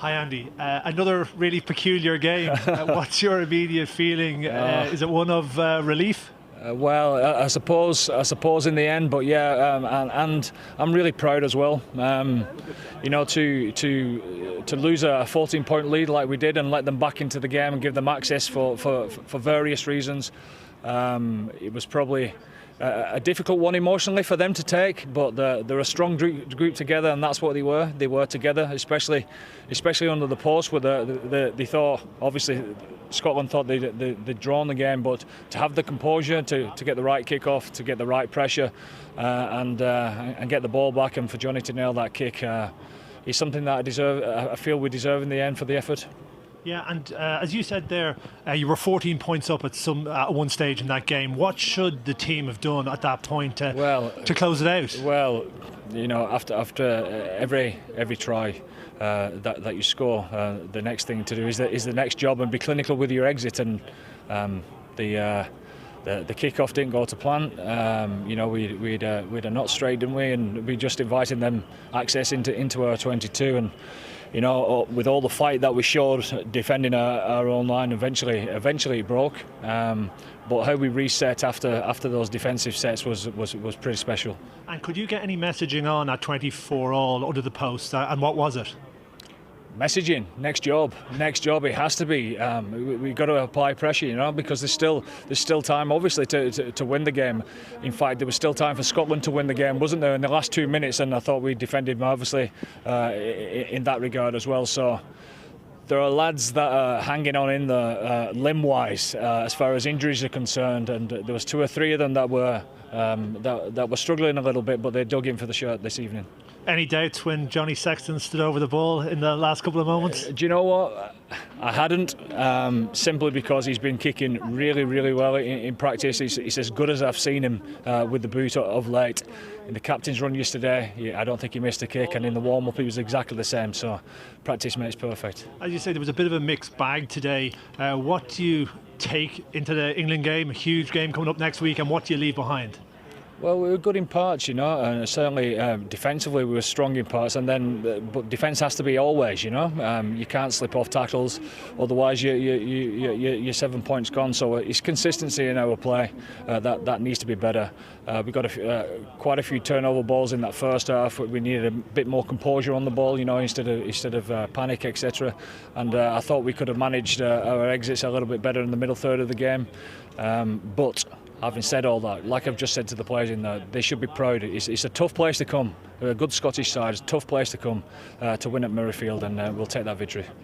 Hi Andy. Another really peculiar game. What's your immediate feeling? Is it one of relief? I suppose in the end, but yeah, and I'm really proud as well. To lose a 14-point lead like we did and let them back into the game and give them access for various reasons. It was probably a difficult one emotionally for them to take, but they're a strong group together, and that's what they were. They were together, especially under the post, where they thought, obviously Scotland thought they'd drawn the game, but to have the composure, to get the right kick off, to get the right pressure, and get the ball back, and for Johnny to nail that kick is something that I feel we deserve in the end for the effort. Yeah, and as you said there, you were 14 points up at one stage in that game. What should the team have done at that point to close it out? Well, after every try that you score, the next thing to do is the next job and be clinical with your exit. And the kick-off didn't go to plan. We'd a not straight, didn't we? And we just invited them access into our 22. And with all the fight that we showed defending our own line, eventually it broke. But how we reset after those defensive sets was pretty special. And could you get any messaging on at 24 all under the post? And what was it? Messaging, next job. It has to be. We've got to apply pressure, because there's still time, obviously, to win the game. In fact, there was still time for Scotland to win the game, wasn't there, in the last 2 minutes? And I thought we defended marvellously in that regard as well. So there are lads that are hanging on in the limb-wise as far as injuries are concerned, and there was 2 or 3 of them that were struggling a little bit, but they dug in for the shirt this evening. Any doubts when Johnny Sexton stood over the ball in the last couple of moments? Do you know what? I hadn't, simply because he's been kicking really, really well in practice. He's as good as I've seen him with the boot of late. In the captain's run yesterday, I don't think he missed a kick, and in the warm-up he was exactly the same, so practice makes perfect. As you say, there was a bit of a mixed bag today. What do you take into the England game, a huge game coming up next week, and what do you leave behind? Well, we were good in parts, and certainly defensively we were strong in parts, and then but defence has to be always, you can't slip off tackles, otherwise you're 7 points gone. So it's consistency in our play that needs to be better. We got quite a few turnover balls in that first half. We needed a bit more composure on the ball, instead of panic, etc. And I thought we could have managed our exits a little bit better in the middle third of the game, but having said all that, like I've just said to the players in there, they should be proud. It's a tough place to come. A good Scottish side, it's a tough place to come to win at Murrayfield, and we'll take that victory.